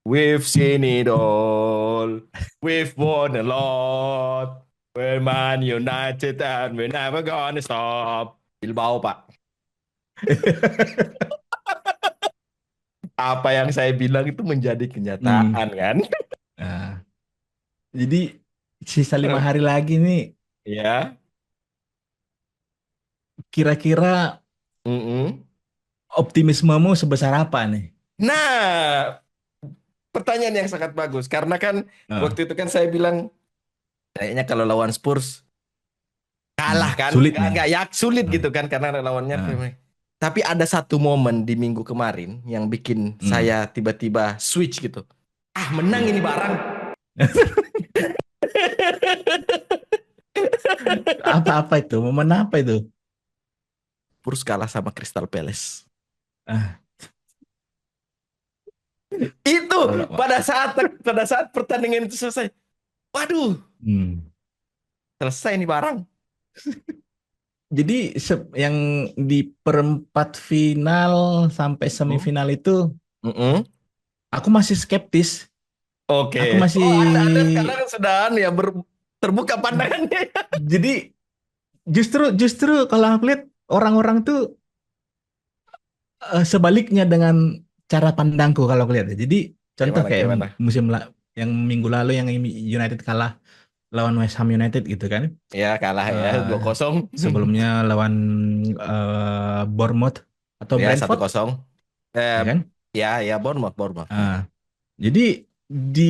We've seen it all. We've won a lot. We're Man United and we're never gonna stop. Bilbao, Pak. Apa yang saya bilang itu menjadi Hmm. kenyataan kan? Nah, jadi sisa 5 hari lagi nih. Ya. Kira-kira Mm-mm. optimismemu sebesar apa nih? Nah, pertanyaan yang sangat bagus karena kan Nah, waktu itu kan saya bilang kayaknya kalau lawan Spurs kalah kan, sulit nggak nih. ya sulit Nah, gitu kan karena lawannya nah, Premier. Tapi ada satu momen di minggu kemarin yang bikin hmm. saya tiba-tiba switch gitu. Ah, menang ini barang. Apa-apa itu? Momen apa itu? Spurs kalah sama Crystal Palace. Ah, Itu kalau pada saat pertandingan itu selesai. Waduh, hmm. selesai ini barang. Jadi yang di perempat final sampai Hmm. semifinal itu Mm-mm. aku masih skeptis. Oke. Aku masih Oh, Anda sekarang sudah ya terbuka pandangannya. jadi justru justru kalau aku lihat orang-orang tuh sebaliknya dengan cara pandangku kalau aku lihat ya. Jadi contoh Gimana kayak gimana? yang minggu lalu yang United kalah lawan West Ham United gitu kan. Ya kalah ya Eh, 2-0. Sebelumnya lawan Bournemouth atau Ya satu Brentford kosong. Eh, ya kan. ya ya Bournemouth Bournemouth. Ah, jadi di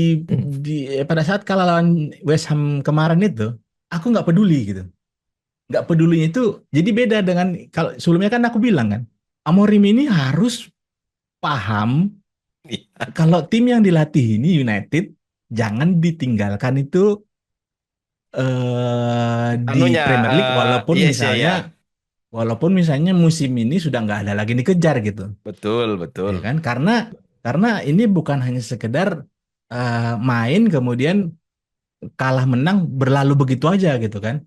di pada saat kalah lawan West Ham kemarin itu aku nggak peduli gitu. Nggak pedulinya itu jadi beda dengan kalau sebelumnya kan aku bilang kan Amorim ini harus paham kalau tim yang dilatih ini United jangan ditinggalkan itu di Anunya, Premier League yes ya ya. walaupun misalnya musim ini sudah nggak ada lagi dikejar gitu Betul ya betul. kan karena ini bukan hanya sekedar main kemudian kalah menang berlalu begitu aja gitu kan.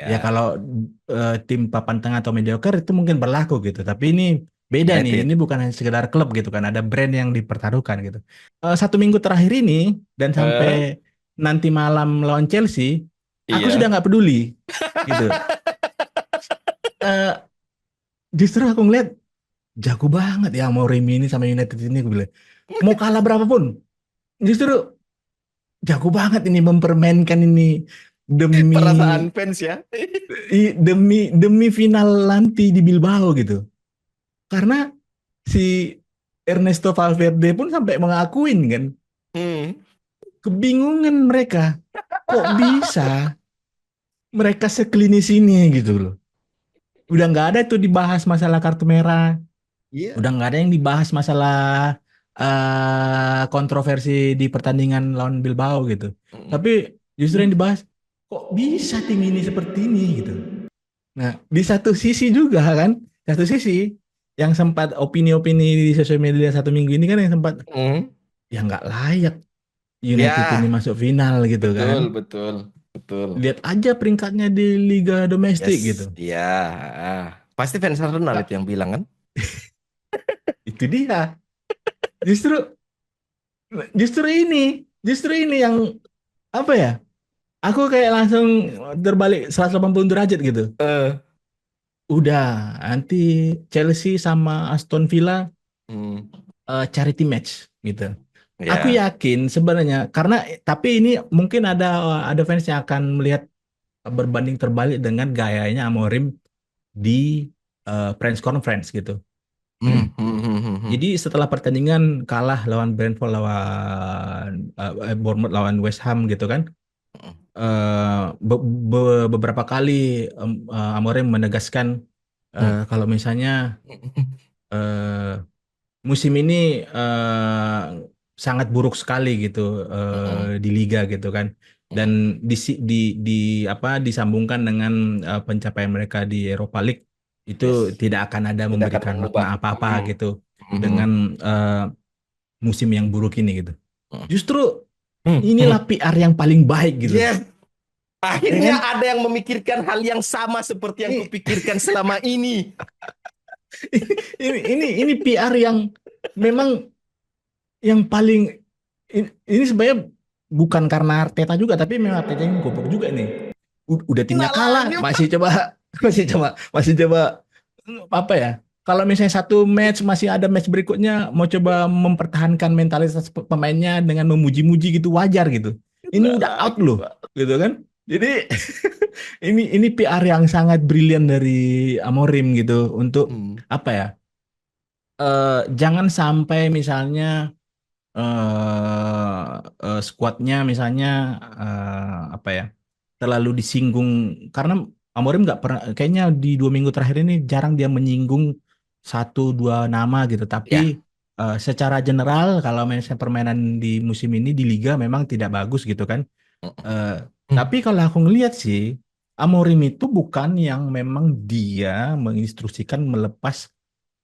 Ya kalau Ya tim papan tengah atau mediocre itu mungkin berlaku gitu. Tapi ini beda nih. United. Ini bukan hanya sekedar klub gitu kan. Ada brand yang dipertaruhkan gitu. 1 minggu terakhir ini dan sampai Eh, nanti malam lawan Chelsea, aku sudah iya. nggak peduli gitu. Eh, Justru aku ngeliat jago banget ya Mourinho ini sama United ini. Gue bilang mau kalah berapapun, justru jago banget ini mempermainkan ini demi Perasaan fans ya. demi final nanti di Bilbao gitu. Karena si Ernesto Valverde pun sampai mengakuin kan, Hmm. kebingungan mereka. Kok bisa mereka seklinis ini gitu loh. Udah nggak ada tuh dibahas masalah kartu merah. Iya. Udah nggak ada yang dibahas masalah kontroversi di pertandingan lawan Bilbao gitu. Mm. Tapi justru yang dibahas, kok bisa tim ini seperti ini gitu. Nah, di satu sisi juga kan, satu sisi yang sempat opini-opini di sosial media 1 minggu ini kan yang sempat Mm. ya nggak layak United ini Ya, masuk final gitu kan. betul betul betul. Lihat aja peringkatnya di Liga Domestik gitu. Yes, iya. Pasti fans Arsenal Nggak, itu yang bilang kan? itu dia. Justru justru ini yang apa ya? Aku kayak langsung terbalik 180 derajat gitu. Eh. Udah, nanti Chelsea sama Aston Villa Hmm. charity match gitu. Aku Ya. yakin sebenarnya karena tapi ini mungkin ada fans yang akan melihat berbanding terbalik dengan gayanya Amorim di press conference gitu. Hmm, hmm, hmm, hmm, hmm. Jadi setelah pertandingan kalah lawan Brentford lawan Bournemouth lawan West Ham gitu kan. Beberapa kali Amorim menegaskan Hmm. kalau misalnya eh, musim ini sangat buruk sekali gitu Hmm. di liga gitu kan dan Hmm. di apa disambungkan dengan pencapaian mereka di Europa League itu Yes. tidak akan ada Tidak akan memberikan makna mengubah. apa-apa Hmm. gitu Hmm. Hmm. dengan eh, musim yang buruk ini gitu. Justru Hmm. inilah Hmm. PR yang paling baik gitu, Yes. ya Akhirnya kan? ada yang memikirkan hal yang sama seperti yang Ini kupikirkan selama ini. ini PR yang memang yang paling ini sebenarnya bukan karena Arteta juga, tapi memang Arteta yang goblok juga nih. Udah timnya Enggak kalah, lagi. masih coba apa ya? Kalau misalnya satu match masih ada match berikutnya mau coba mempertahankan mentalitas pemainnya dengan memuji-muji gitu wajar gitu. Ini Enggak udah out lagi, loh, Pak. gitu kan? Jadi ini PR yang sangat brilian dari Amorim gitu untuk Hmm. apa ya? Jangan sampai misalnya skuadnya misalnya apa ya terlalu disinggung karena Amorim nggak pernah kayaknya di 2 minggu terakhir ini jarang dia menyinggung satu dua nama gitu tapi Ya. secara general kalau misalnya permainan di musim ini di liga memang tidak bagus gitu kan. Eh, Hmm. tapi kalau aku ngelihat sih Amorim itu bukan yang memang dia menginstruksikan melepas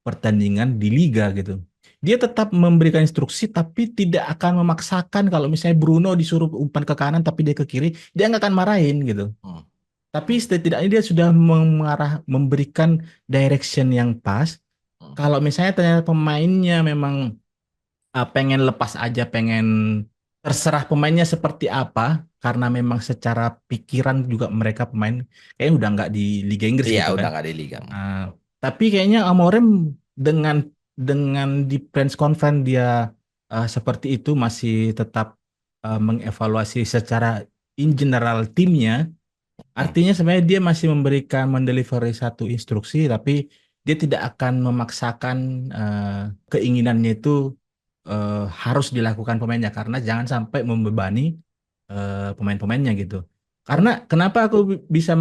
pertandingan di liga gitu. Dia tetap memberikan instruksi tapi tidak akan memaksakan kalau misalnya Bruno disuruh umpan ke kanan tapi dia ke kiri, dia nggak akan marahin gitu. Hmm. Tapi setidaknya dia sudah memberikan direction yang pas. Hmm. Kalau misalnya ternyata pemainnya memang pengen lepas aja, pengen terserah pemainnya seperti apa, karena memang secara pikiran juga mereka pemain kayaknya udah nggak di Liga Inggris Iya, gitu udah kan. nggak di liga. Tapi kayaknya Amorim dengan di press conference dia seperti itu masih tetap mengevaluasi secara in general timnya. Hmm. Artinya sebenarnya dia masih mendelivery satu instruksi, tapi dia tidak akan memaksakan keinginannya itu harus dilakukan pemainnya karena jangan sampai membebani pemain-pemainnya gitu. Karena kenapa aku bisa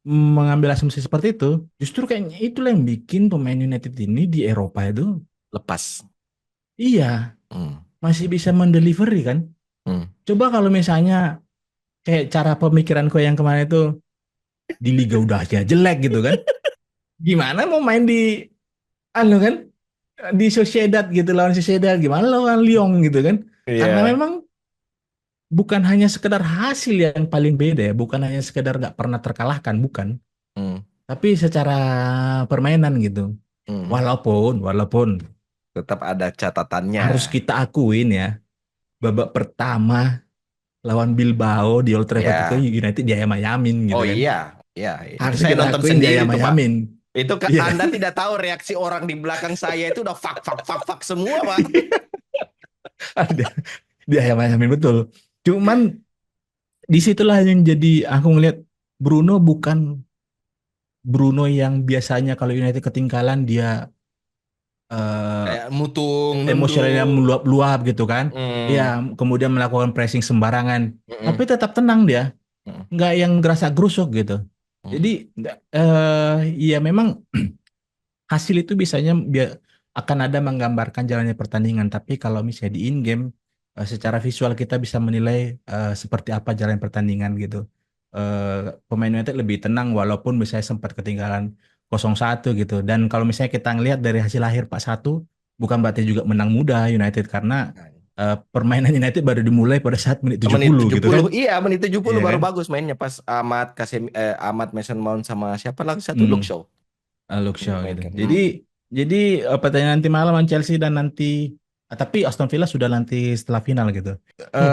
mengambil asumsi seperti itu? Justru kayaknya itulah yang bikin pemain United ini di Eropa itu Lepas. iya Hmm. masih bisa mendelivery kan. Hmm. Coba kalau misalnya kayak cara pemikiranku yang kemarin itu di liga udah aja jelek gitu kan. Gimana mau main di anu kan di Sociedad gitu lawan Sociedad gimana lawan Lyon gitu kan. Karena Iya. memang bukan hanya sekedar hasil yang paling beda ya, bukan hanya sekedar nggak pernah terkalahkan, bukan. Hmm. Tapi secara permainan gitu. Hmm. Walaupun Tetap ada catatannya. harus kita akuin ya, babak pertama lawan Bilbao di Old Trafford itu Ya. United diayam-ayamin gitu Oh kan. iya, iya. Itu Harus saya kita nonton akuin sendiri tuh, Pak. diayam-ayamin. Itu Iya kan? Anda tidak tahu reaksi orang di belakang saya itu udah fuck semua, Pak. Dia diayam-ayamin betul. Cuman disitulah yang jadi aku ngelihat Bruno bukan Bruno yang biasanya kalau United ketinggalan dia eh, Kayak mutung, emosionalnya nunduk. meluap-luap gitu kan. Ya, Hmm. kemudian melakukan pressing sembarangan. Tapi Mm-mm. tetap tenang dia, Mm-mm. nggak yang gerasa gerusuk gitu. Jadi Mm. ya memang hasil itu biasanya akan ada menggambarkan jalannya pertandingan. Tapi kalau misalnya di in game, secara visual kita bisa menilai seperti apa jalan pertandingan gitu. Pemain United lebih tenang walaupun misalnya sempat ketinggalan 0-1 gitu. Dan kalau misalnya kita ngelihat dari hasil akhir 4-1, bukan berarti juga menang mudah United karena Nah, permainan United baru dimulai pada saat menit menit 70 gitu 70, kan. iya menit 70 Iya baru kan? bagus mainnya pas Ahmad Mason Mount sama siapa lagi satu Hmm. Luke Shaw Luke Shaw gitu. dimainkan. Jadi pertandingan nanti malam lawan Chelsea dan nanti tapi Aston Villa sudah nanti setelah final gitu.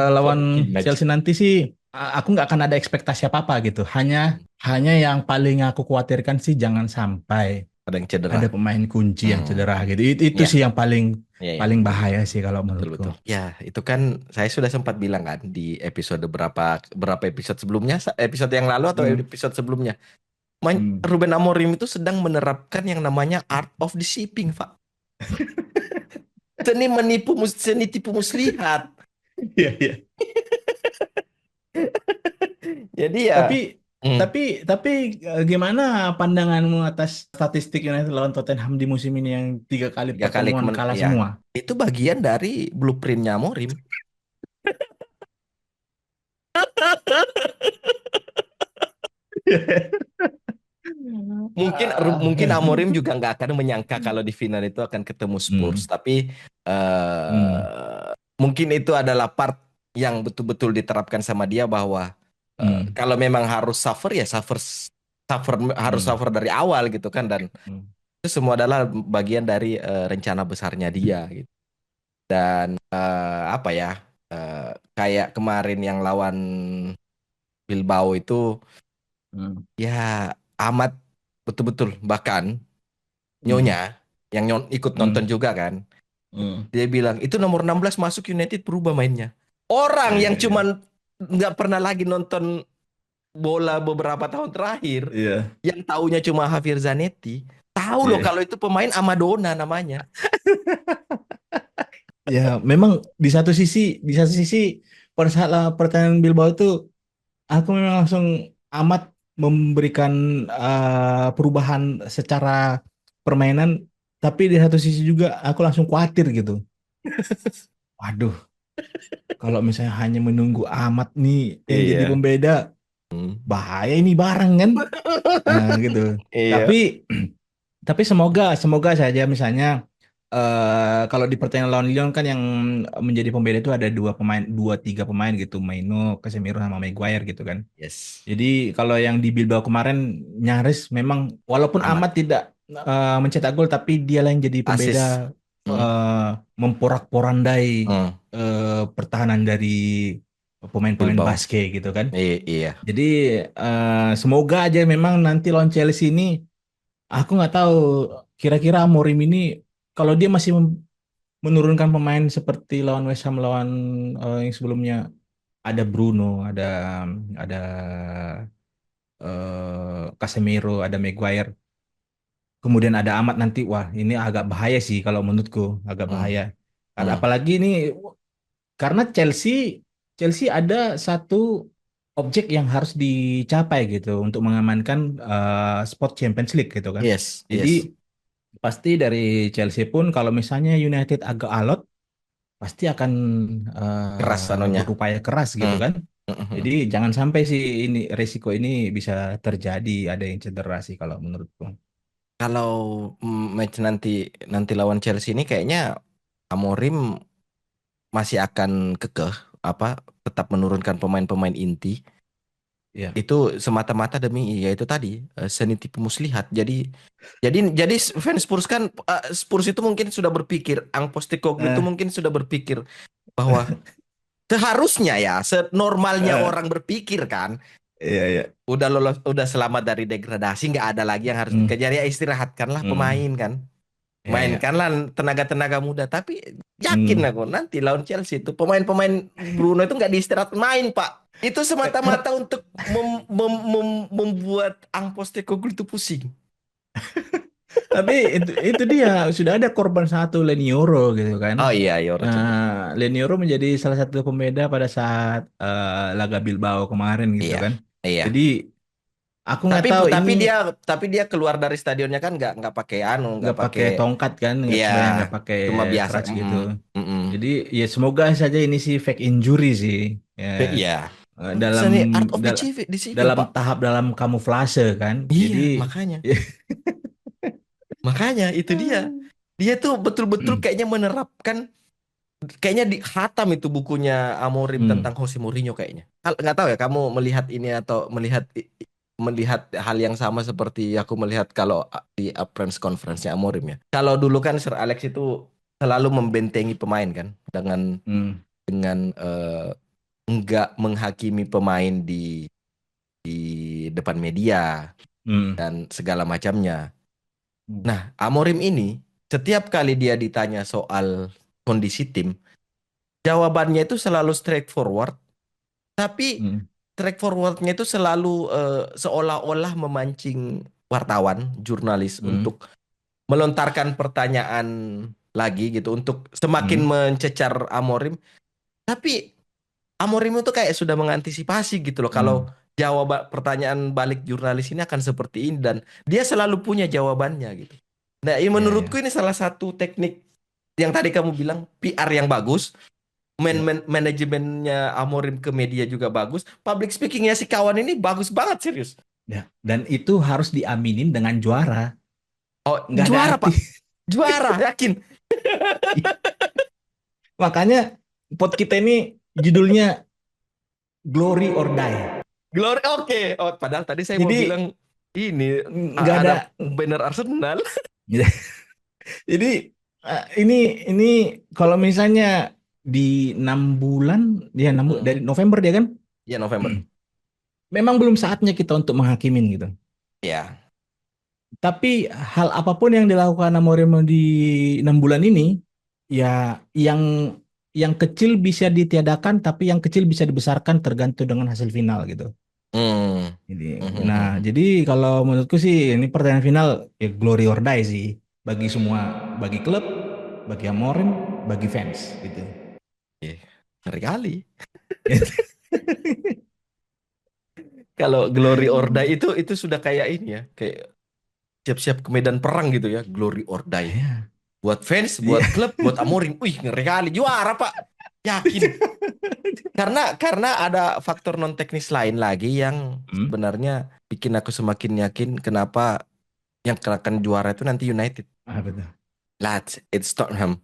Lawan Imagine. Chelsea nanti sih aku nggak akan ada ekspektasi apa-apa gitu. Hanya hanya yang paling aku khawatirkan sih jangan sampai Ada yang cedera. ada pemain kunci yang Hmm. cedera gitu. Itu Ya, sih yang paling ya, ya, paling betul, bahaya betul. sih kalau Betul, menurutku. betul. Ya, itu kan saya sudah sempat bilang kan di episode berapa episode sebelumnya, episode yang lalu atau Hmm. episode sebelumnya. Hmm. Ruben Amorim itu sedang menerapkan yang namanya art of deceiving, Pak. Seni tipu muslihat. Iya, iya. Jadi Tapi ya, hmm, tapi gimana pandanganmu atas statistik United lawan Tottenham di musim ini yang 3 kali 3 kali pertemuan kalah ya. semua? Itu bagian dari blueprintnya Amorim. Mungkin Amorim juga nggak akan menyangka kalau di final itu akan ketemu Spurs, Hmm, tapi hmm, mungkin itu adalah part yang betul-betul diterapkan sama dia bahwa hmm, kalau memang harus suffer ya harus hmm, suffer dari awal gitu kan, dan hmm, itu semua adalah bagian dari rencana besarnya dia gitu. Dan apa ya? kayak kemarin yang lawan Bilbao itu Hmm. ya amat betul-betul, bahkan Hmm. Nyonya yang ikut nonton Hmm. juga kan. Hmm. Dia bilang itu nomor 16 masuk United berubah mainnya. Orang Ya, yang ya, ya. cuman nggak pernah lagi nonton bola beberapa tahun terakhir, Iya, yang taunya cuma Javier Zanetti, tahu loh iya. kalau itu pemain Amadona namanya. Ya, memang di satu sisi pada saat pertandingan Bilbao itu aku memang langsung amat memberikan perubahan secara permainan, tapi di satu sisi juga aku langsung khawatir gitu. Waduh, kalau misalnya hanya menunggu amat nih yang jadi Iya. pembeda, Hmm. bahaya ini bareng kan. Nah, gitu. Tapi Iya. tapi semoga semoga saja misalnya kalau di pertandingan lawan Lyon kan yang menjadi pembeda itu ada dua pemain, dua tiga pemain gitu, Maino, Casemiro sama Maguire gitu kan. Yes. Jadi kalau yang di Bilbao kemarin nyaris memang walaupun Amat. Amat tidak mencetak gol, tapi dialah yang jadi pembeda, Asis. Hmm. eh, memporak-porandai Hmm. pertahanan dari pemain-pemain Bilbao. Basque gitu kan. Iya. Jadi semoga aja memang nanti lawan Chelsea ini, aku nggak tahu kira-kira Amorim ini kalau dia masih menurunkan pemain seperti lawan West Ham, lawan yang sebelumnya ada Bruno, ada Casemiro, ada Maguire, kemudian ada Ahmad nanti, wah ini agak bahaya sih kalau menurutku, agak Hmm. bahaya. Hmm. Apalagi ini karena Chelsea Chelsea ada satu objek yang harus dicapai gitu untuk mengamankan spot Champions League gitu kan. Yes. Jadi Yes. pasti dari Chelsea pun kalau misalnya United agak alot, pasti akan Keras anonya. berupaya keras gitu Hmm. kan. Hmm. Hmm. Jadi jangan sampai sih ini resiko ini bisa terjadi, ada yang cedera sih kalau menurutku. Kalau match nanti nanti lawan Chelsea ini kayaknya Amorim masih akan kekeh apa tetap menurunkan pemain-pemain inti Ya. itu semata-mata demi ya itu tadi seni tipu muslihat. Jadi fans Spurs kan Spurs itu mungkin sudah berpikir, Ang Postecoglou itu Eh, mungkin sudah berpikir bahwa seharusnya ya senormalnya eh, orang berpikir kan iya, iya. udah lolos, udah selamat dari degradasi, nggak ada lagi yang harus Hmm, dikejar, ya istirahatkanlah hmm, pemain kan, ya, ya. mainkanlah tenaga-tenaga muda. Tapi yakin Hmm. aku nanti lawan Chelsea itu pemain-pemain Bruno itu nggak diistirahat main Pak, itu semata-mata untuk membuat Ang Postecoglou itu pusing. Tapi itu dia sudah ada korban satu, Lenioro gitu kan. Oh iya Yoro cedera. Lenioro menjadi salah satu pembeda pada saat laga Bilbao kemarin gitu Iya, kan. iya. Jadi aku nggak Tapi tahu ini tapi dia keluar dari stadionnya kan nggak pakai anu, nggak nggak pakai. pakai tongkat kan, nggak Iya, sebenarnya nggak pakai cuma biasa. crutch gitu. Mm-mm, mm-mm. Jadi ya semoga saja ini sih fake injury sih. Ya, Iya. dalam Seni art of the dal- deceiving, dalam Pak. tahap dalam kamuflase kan. Jadi Iya, makanya. Makanya itu dia. Dia tuh betul-betul kayaknya menerapkan, kayaknya di Hatam itu bukunya Amorim hmm, tentang Jose Mourinho kayaknya. Nggak tahu ya kamu melihat ini atau melihat hal yang sama seperti aku melihat kalau di press conference-nya Amorim ya. Kalau dulu kan Sir Alex itu selalu membentengi pemain kan hmm, dengan nggak menghakimi pemain di depan media hmm, dan segala macamnya. hmm, Nah, Amorim ini setiap kali dia ditanya soal kondisi tim, jawabannya itu selalu straightforward, tapi hmm, straightforwardnya itu selalu seolah-olah memancing wartawan, jurnalis hmm, untuk melontarkan pertanyaan lagi gitu, untuk semakin hmm, mencecar Amorim. Tapi Amorim itu kayak sudah mengantisipasi gitu loh, kalau hmm. jawab pertanyaan balik jurnalis ini akan seperti ini, dan dia selalu punya jawabannya gitu. Nah, ini Ya, menurutku ya, ini salah satu teknik yang tadi kamu bilang, PR yang bagus, ya, manajemennya Amorim ke media juga bagus, public speakingnya si kawan ini bagus banget serius. ya. Dan itu harus diaminin dengan juara. Oh, Nggak ada juara arti. Pak, juara yakin. Makanya pot kita ini judulnya Glory or Die. Glory, oke. Oh, padahal tadi saya mau Jadi bilang ini nggak ada. ada banner Arsenal. Jadi ini kalau misalnya di 6 bulan, dia Hmm. dari November dia kan. Ya November. Memang belum saatnya kita untuk menghakimin gitu. Ya. Tapi hal apapun yang dilakukan Amorim di 6 bulan ini, ya yang kecil bisa ditiadakan, tapi yang kecil bisa dibesarkan tergantung dengan hasil final gitu. Hmm. Jadi, Hmm, nah, hmm, hmm. jadi kalau menurutku sih ini pertandingan final ya glory or die sih bagi semua, bagi klub, bagi Amorim, bagi fans gitu. Ih, ngeri kali. Kalau Glory or Die itu sudah kayak ini ya, kayak siap-siap ke medan perang gitu ya, Glory or Die. Ya, Buat fans, buat iya. klub, buat Amorim. Wih, ngeri kali. Juara, Pak. Yakin. Karena ada faktor non teknis lain lagi yang Hmm, sebenarnya bikin aku semakin yakin kenapa yang akan juara itu nanti United. betul. Lads, it's Tottenham.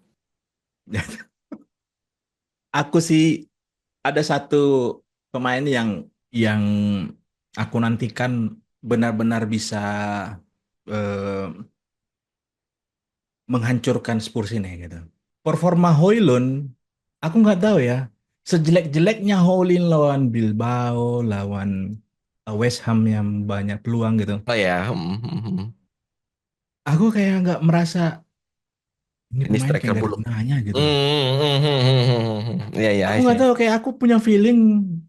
Aku sih ada satu pemain yang aku nantikan benar-benar bisa eh, menghancurkan Spurs ini gitu. Performa Højlund, aku nggak tahu ya. Sejelek-jeleknya Højlund lawan Bilbao, lawan West Ham yang banyak peluang gitu. Oh ya, Aku kayak nggak merasa ini ini pemain kayak striker nggak ada bulu. gunanya gitu. Iya, iya, Aku I nggak see. tahu, kayak aku punya feeling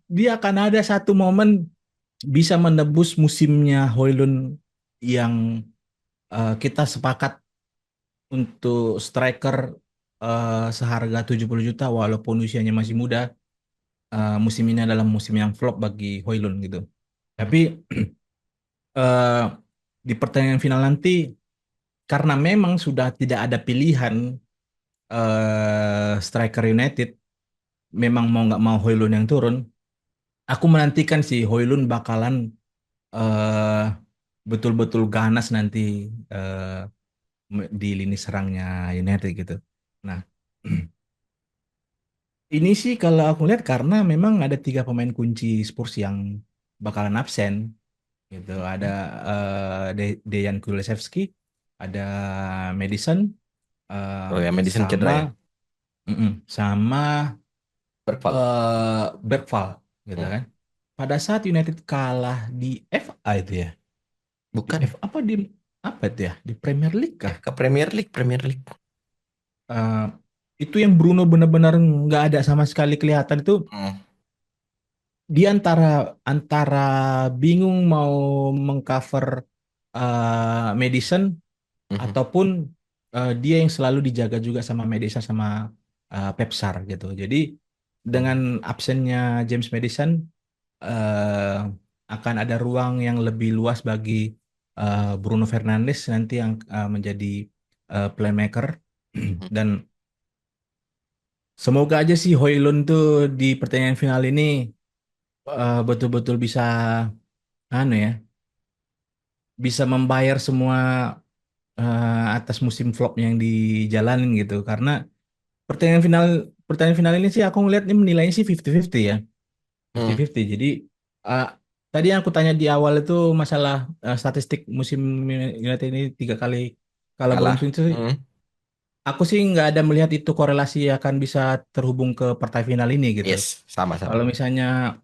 dia akan ada satu momen bisa menebus musimnya Højlund yang kita sepakat untuk striker seharga 70 juta walaupun usianya masih muda. Musim ini adalah musim yang flop bagi Højlund gitu. Tapi eh, di pertandingan final nanti, karena memang sudah tidak ada pilihan striker United, memang mau nggak mau Højlund yang turun. Aku menantikan si Højlund bakalan eh, betul-betul ganas nanti eh, di lini serangnya United gitu. Nah, ini sih kalau aku lihat karena memang ada 3 pemain kunci Spurs yang bakalan absen gitu. Ada Dejan Kulusevski, ada Madison, eh, Oh ya, Madison sama cedera ya. sama Berval. Bergvall gitu Hmm. kan. Pada saat United kalah di FA itu ya, di Bukan. FA apa di apa itu ya, di Premier League kah? Ke Premier League, Premier League. Eh, itu yang Bruno benar-benar nggak ada sama sekali kelihatan itu. Hmm. Dia antara antara bingung mau mengcover Madison, Mhm. ataupun dia yang selalu dijaga juga sama Madison sama Pep Sar gitu. Jadi dengan Hmm. absennya James Madison, eh, akan ada ruang yang lebih luas bagi Bruno Fernandes nanti yang menjadi playmaker. Dan semoga aja sih Højlund tuh di pertandingan final ini betul-betul bisa anu ya, bisa membayar semua atas musim flop yang dijalanin gitu. Karena pertandingan final pertandingan final ini sih aku ngeliat ini menilainya sih 50-50 ya. Hmm. 50-50. Jadi eh, tadi yang aku tanya di awal itu masalah statistik musim United ini 3 kali kalah Kalah. beruntun itu, Hmm. aku sih nggak ada melihat itu korelasi akan bisa terhubung ke partai final ini gitu. Yes, sama-sama. Kalau misalnya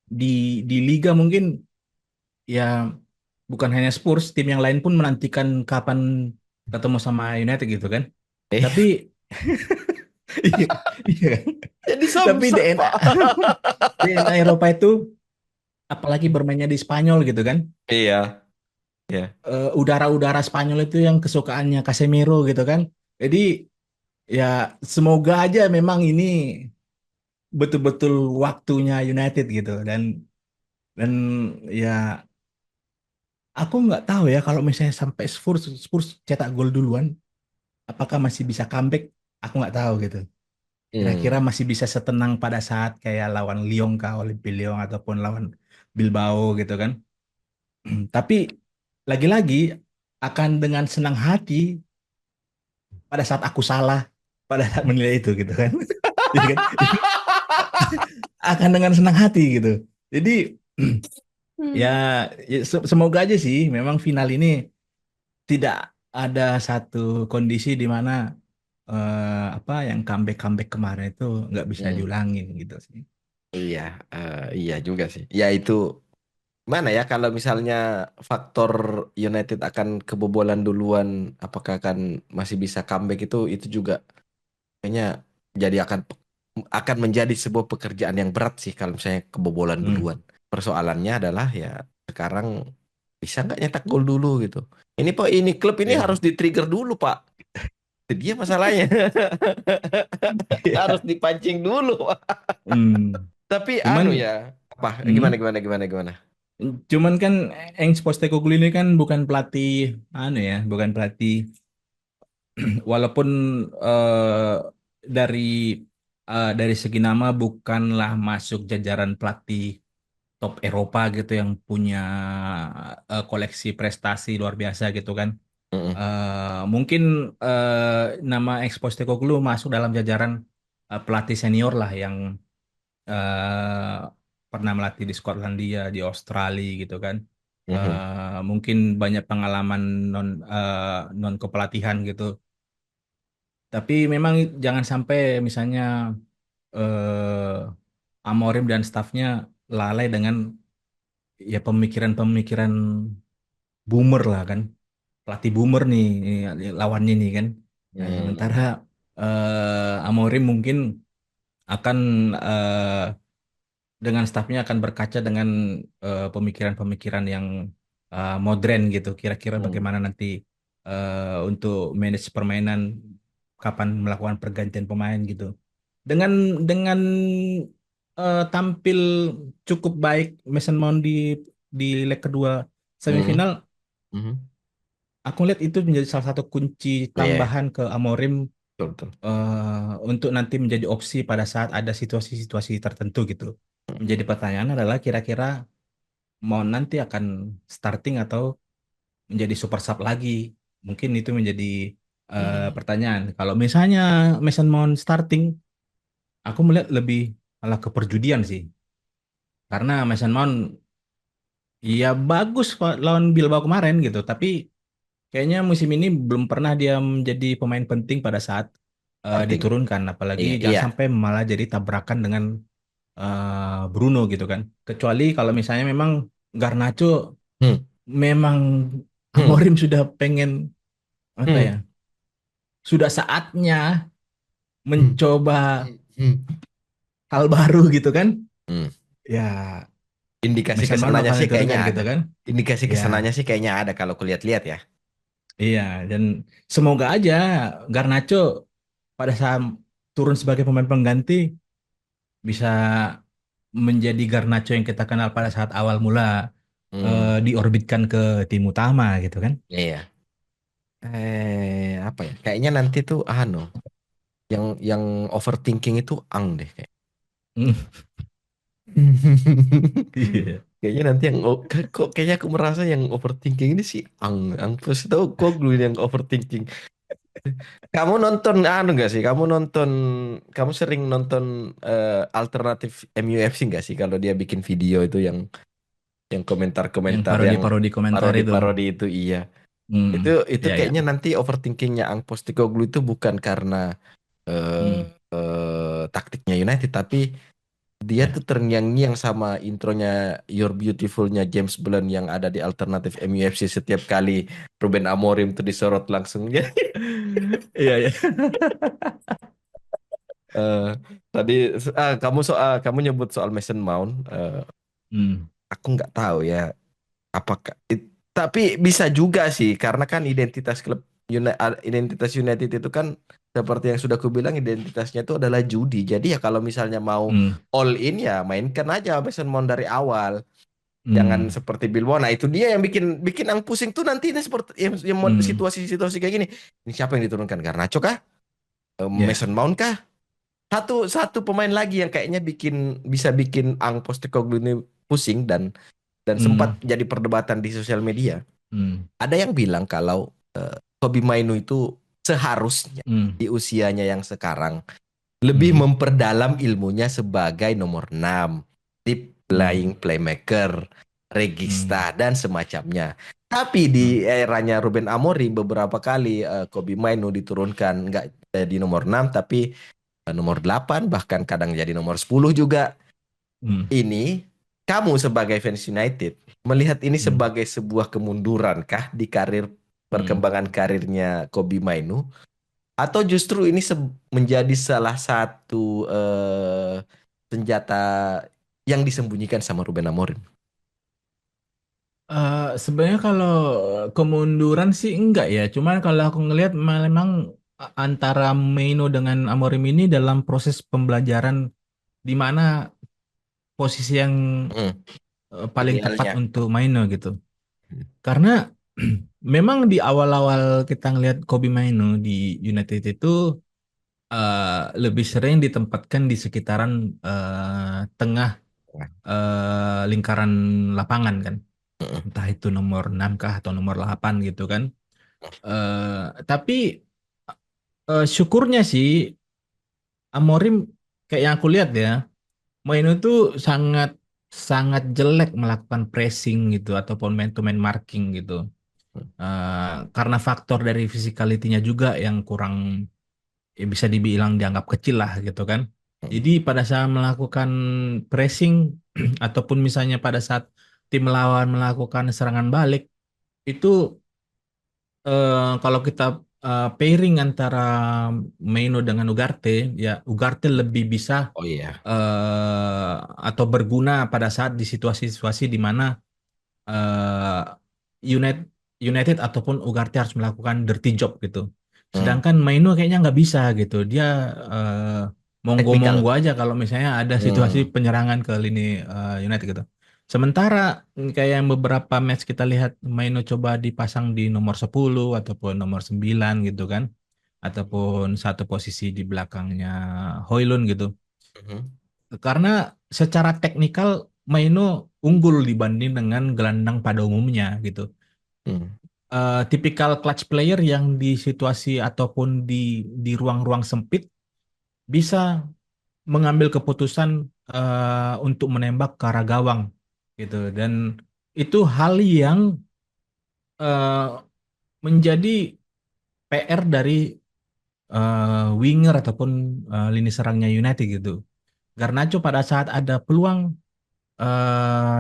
di liga mungkin ya bukan hanya Spurs, tim yang lain pun menantikan kapan ketemu sama United gitu kan. Eh, Tapi iya, iya kan? jadi Tapi samsak, DNA Pak. DNA Eropa itu apalagi bermainnya di Spanyol gitu kan. Iya, iya. Udara-udara Spanyol itu yang kesukaannya Casemiro gitu kan. Jadi ya semoga aja memang ini betul-betul waktunya United gitu. Dan ya aku nggak tahu ya kalau misalnya sampai Spurs Spurs cetak gol duluan, apakah masih bisa comeback? Aku nggak tahu gitu. Kira-kira Hmm. masih bisa setenang pada saat kayak lawan Lyon kah, Olympique Lyon ataupun lawan Bilbao gitu kan. Tapi lagi-lagi akan dengan senang hati pada saat aku salah pada saat menilai itu gitu kan. Jadi kan akan dengan senang hati gitu. Jadi ya, Hmm. semoga aja sih memang final ini tidak ada satu kondisi di mana apa yang comeback kemarin itu nggak bisa Hmm. diulangin gitu sih. Iya, iya juga sih. Ya itu mana ya kalau misalnya faktor United akan kebobolan duluan, apakah akan masih bisa comeback itu juga kayaknya jadi akan menjadi sebuah pekerjaan yang berat sih kalau misalnya kebobolan Hmm. duluan. Persoalannya adalah ya sekarang bisa nggak nyetak gol dulu gitu. Ini Pak, ini klub ini harus Iya. di-trigger dulu Pak. Itu dia masalahnya. Harus Iya. dipancing dulu Pak. Hmm. Tapi Cuman, anu ya, apa? Gimana hmm, gimana gimana gimana? cuman kan Eng Postecoglou ini kan bukan pelatih, anu ya, bukan pelatih. Walaupun dari dari segi nama bukanlah masuk jajaran pelatih top Eropa gitu yang punya koleksi prestasi luar biasa gitu kan. Mm-mm, Mungkin nama Eng Postecoglou masuk dalam jajaran pelatih senior lah yang eh, pernah melatih di Skotlandia, di Australia gitu kan. mhm, Mungkin banyak pengalaman non kepelatihan gitu. Tapi memang jangan sampai misalnya Amorim dan stafnya lalai dengan ya pemikiran-pemikiran boomer lah kan. Pelatih boomer nih lawannya nih kan. Nah, sementara hmm, Amorim mungkin akan dengan stafnya akan berkaca dengan pemikiran-pemikiran yang modern gitu. Kira-kira hmm, bagaimana nanti untuk manage permainan, kapan melakukan pergantian pemain gitu. Dengan dengan tampil cukup baik Mason Mount di leg kedua hmm, semifinal, mhm. aku lihat itu menjadi salah satu kunci Iya, tambahan ke Amorim betul betul. untuk nanti menjadi opsi pada saat ada situasi-situasi tertentu gitu. Menjadi pertanyaan adalah kira-kira mau nanti akan starting atau menjadi super sub lagi. Mungkin itu menjadi Hmm, pertanyaan. Kalau misalnya Mason Mount starting, aku melihat lebih malah ke perjudian sih. Karena Mason Mount ya bagus kok lawan Bilbao kemarin gitu, tapi kayaknya musim ini belum pernah dia menjadi pemain penting pada saat starting. diturunkan. Apalagi Iya, jangan iya. sampai malah jadi tabrakan dengan Bruno gitu kan. Kecuali kalau misalnya memang Garnacho Hmm, memang hmm, Amorim sudah pengen apa ya? hmm, Sudah saatnya hmm, mencoba hmm. hal baru gitu kan. Hmm. Ya Indikasi Mason Mount kesananya bakal sih kayaknya diturunkan gitu ada. kan. Indikasi Ya, kesananya sih kayaknya ada kalau kulihat-lihat ya. iya dan semoga aja Garnacho pada saat turun sebagai pemain pengganti bisa menjadi Garnacho yang kita kenal pada saat awal mula Hmm, diorbitkan ke tim utama gitu kan. iya. Apa ya? Kayaknya nanti tuh anu, yang overthinking itu Ang deh kayak. Hmm, iya. Kayaknya nanti kok kayaknya aku merasa yang overthinking ini si Ang terus tahu kok dulu yang overthinking. Kamu nonton anu nggak sih? Kamu sering nonton alternatif MUFC nggak sih kalau dia bikin video itu yang Yang komentar-komentar yang parodi-parodi komentar itu. parodi-parodi itu iya. Itu Hmm, itu ya ya. kayaknya nanti overthinkingnya Ang Postecoglou itu bukan karena Hmm, taktiknya United tapi dia ya. tuh terngiang-ngiang sama intronya You're Beautiful-nya James Blunt yang ada di alternatif MUFC setiap kali Ruben Amorim tuh disorot langsung. Iya ya. Eh, tadi kamu nyebut soal Mason Mount. Hmm, Aku nggak tahu ya apakah tapi bisa juga sih karena kan identitas United itu kan seperti yang sudah aku bilang identitasnya itu adalah judi. Jadi ya kalau misalnya mau hmm, all in ya mainkan aja Mason Mount dari awal. Jangan hmm, seperti Bilbao. Nah, itu dia yang bikin bikin ang pusing tuh nanti ini seperti hmm. situasi-situasi kayak gini. Ini siapa yang diturunkan? Garnacho kah? Mason Ya. Mount kah? Satu satu pemain lagi yang kayaknya bisa bikin Ang Postecoglou ini pusing dan sempat Hmm, jadi perdebatan di sosial media. hmm, Ada yang bilang kalau Kobbie Mainoo itu seharusnya hmm, di usianya yang sekarang lebih hmm, memperdalam ilmunya sebagai nomor 6 deep hmm, lying playmaker, hmm, regista dan semacamnya. Tapi di hmm, eranya Ruben Amorim beberapa kali Kobbie Mainoo diturunkan nggak di nomor 6 tapi nomor 8 bahkan kadang jadi nomor 10 juga. Hmm. Ini kamu sebagai fans United melihat ini Hmm. sebagai sebuah kemunduran kah di karir Hmm. perkembangan karirnya Kobe Mainu atau justru ini menjadi salah satu senjata yang disembunyikan sama Ruben Amorim? Sebenarnya kalau kemunduran sih enggak ya. Cuman kalau aku ngelihat memang antara Maino dengan Amorim ini dalam proses pembelajaran di mana posisi yang Hmm, paling tepat idealnya. untuk Maino gitu. Karena memang di awal-awal kita ngelihat Kobe Maino di United itu lebih sering ditempatkan di sekitaran tengah lingkaran lapangan kan. Entah itu nomor 6 kah atau nomor 8 gitu kan. Tapi syukurnya sih Amorim kayak yang aku lihat ya, Maino tuh sangat sangat jelek melakukan pressing gitu ataupun man to man marking gitu. Karena faktor dari physicality-nya juga yang kurang ya bisa dibilang dianggap kecil lah gitu kan. Jadi pada saat melakukan pressing ataupun misalnya pada saat tim lawan melakukan serangan balik itu kalau kita pairing antara Maino dengan Ugarte, ya Ugarte lebih bisa Oh iya. eh, atau berguna pada saat di situasi-situasi di mana eh, United United ataupun Ugarte harus melakukan dirty job gitu. Hmm. Sedangkan Maino kayaknya nggak bisa gitu. Dia eh, monggo-monggo Teknikal. aja kalau misalnya ada situasi Hmm. penyerangan ke lini United gitu. Sementara kayak yang beberapa match kita lihat Maino coba dipasang di nomor 10 ataupun nomor 9 gitu kan. Ataupun satu posisi di belakangnya Højlund gitu. Mhm. Karena secara teknikal Maino unggul dibanding dengan gelandang pada umumnya gitu. Hmm. Tipikal clutch player yang di situasi ataupun di ruang-ruang sempit bisa mengambil keputusan untuk menembak ke arah gawang gitu. Dan itu hal yang eh, menjadi PR dari winger ataupun lini serangnya United gitu. Garnacho pada saat ada peluang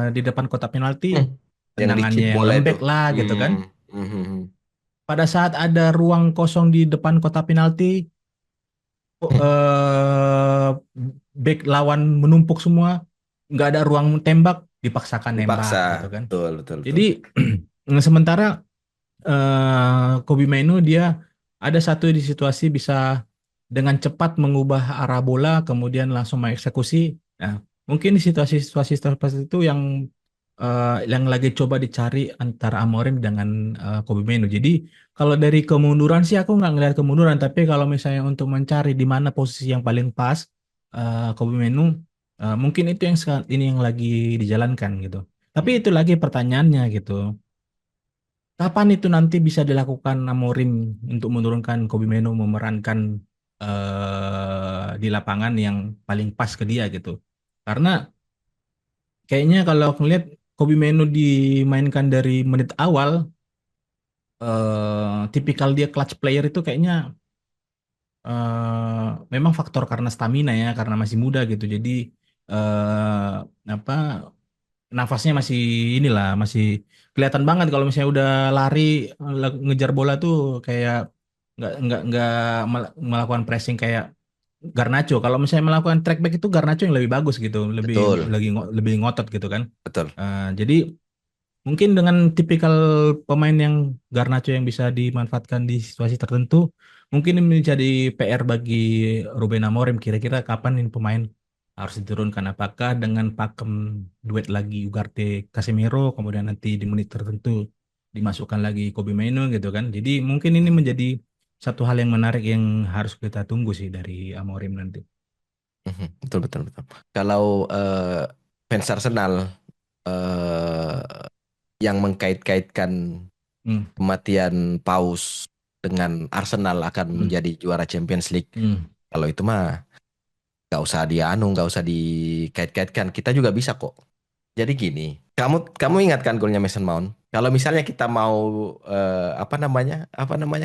di depan kotak penalti, Hmm. Yang di tendangannya chip yang bola itu. lembek lah gitu kan. Hmm. Hmm. Hmm. Hmm. Pada saat ada ruang kosong di depan kotak penalti, eh, back lawan menumpuk semua, nggak ada ruang tembak, dipaksakan nembak Dipaksa. gitu kan. Betul, betul, Jadi betul. sementara Kobe Mainu dia ada satu di situasi bisa dengan cepat mengubah arah bola kemudian langsung mengeksekusi. Nah, mungkin di situasi-situasi seperti itu yang lagi coba dicari antara Amorim dengan Kobe Mainu. Jadi kalau dari kemunduran sih aku nggak ngelihat kemunduran, tapi kalau misalnya untuk mencari di mana posisi yang paling pas Kobe Mainu, mungkin itu yang ini yang lagi dijalankan gitu. Tapi Hmm. itu lagi pertanyaannya gitu. Kapan itu nanti bisa dilakukan Amorim untuk menurunkan Kobe Menu memerankan di lapangan yang paling pas ke dia gitu. Karena kayaknya kalau aku lihat Kobe Menu dimainkan dari menit awal, tipikal dia clutch player itu kayaknya memang faktor karena stamina ya, karena masih muda gitu. Jadi eh, apa nafasnya masih inilah masih kelihatan banget kalau misalnya udah lari ngejar bola tuh kayak nggak melakukan pressing kayak Garnacho. Kalau misalnya melakukan track back itu Garnacho yang lebih bagus gitu, lebih Betul, lebih ngotot gitu kan. betul. Jadi mungkin dengan tipikal pemain yang Garnacho yang bisa dimanfaatkan di situasi tertentu, mungkin ini menjadi PR bagi Ruben Amorim. Kira-kira kapan ini pemain harus diturunkan? Apakah dengan pakem duet lagi Ugarte Casemiro, kemudian nanti di menit tertentu dimasukkan lagi Kobe Mainoo gitu kan? Jadi mungkin ini menjadi satu hal yang menarik yang harus kita tunggu sih dari Amorim nanti. Mhm. Betul, betul, betul. Kalau fans Arsenal eh, yang mengkait-kaitkan Hmm, kematian Paus dengan Arsenal akan hmm, menjadi juara Champions League. hmm, Kalau itu mah nggak usah nggak usah dikait-kaitkan. Kita juga bisa kok. Jadi gini, kamu ingat kan golnya Mason Mount? Kalau misalnya kita mau apa namanya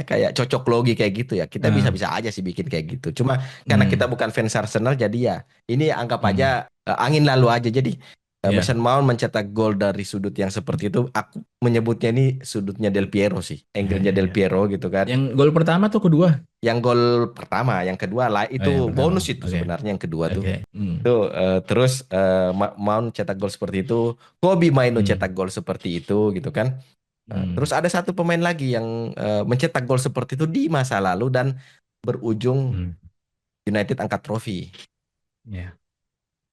kayak cocok logi kayak gitu ya, kita Eh, bisa-bisa aja sih bikin kayak gitu. Cuma karena kita hmm, bukan fans Arsenal, jadi ya ini anggap aja hmm, angin lalu aja. Jadi ya, Mason Mount mencetak gol dari sudut yang seperti itu, aku menyebutnya ini sudutnya Del Piero sih, ya, angle-nya ya, Del ya. Piero gitu kan. Yang gol pertama tuh kedua. Yang gol pertama, yang kedua lah Oh, itu yang pertama. bonus itu Oke, sebenarnya yang kedua tuh. oke. Hmm, Itu terus Mount cetak gol seperti itu, Kobe Maino cetak hmm, gol seperti itu gitu kan. Terus hmm, ada satu pemain lagi yang mencetak gol seperti itu di masa lalu dan berujung hmm. United angkat trofi. Ya,